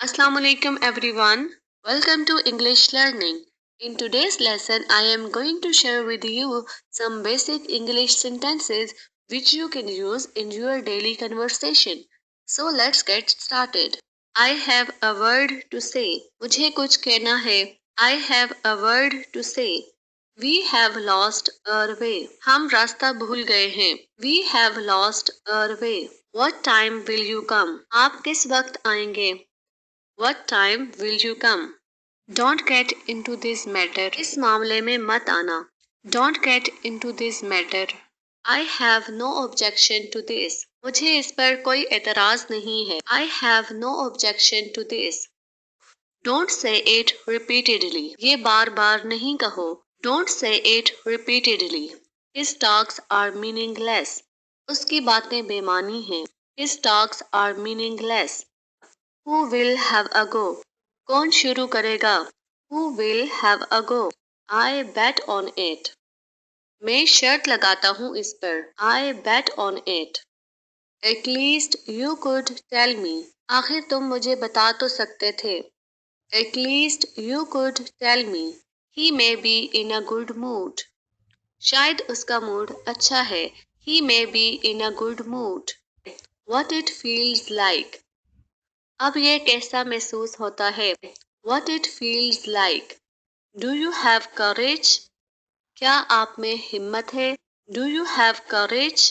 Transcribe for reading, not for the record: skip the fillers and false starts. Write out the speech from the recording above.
Assalamu alaikum everyone. Welcome to English learning. In today's lesson, I am going to share with you some basic English sentences which you can use in your daily conversation. So let's get started. I have a word to say. मुझे कुछ कहना है. I have a word to say. We have lost our way. हम रास्ता भूल गए हैं. We have lost our way. What time will you come? आप किस वक्त आएंगे? What time will you come? Don't get into this matter. इस मामले में मत आना. Don't get into this matter. I have no objection to this. मुझे इस पर कोई एतराज नहीं है. I have no objection to this. Don't say it repeatedly. ये बार बार नहीं कहो. Don't say it repeatedly. His talks are meaningless. उसकी बातें बेमानी हैं. His talks are meaningless. Who will have a go? कौन शुरू करेगा? Who will have a go? I bet on it. मैं शर्त लगाता हूँ इस पर. I bet on it. At least you could tell me. आखिर तुम मुझे बता तो सकते थे. At least you could tell me. He may be in a good mood. शायद उसका मूड अच्छा है. He may be in a good mood. What it feels like. अब ये कैसा महसूस होता है? What it feels like. Do you have courage? क्या आप में हिम्मत है? Do you have courage?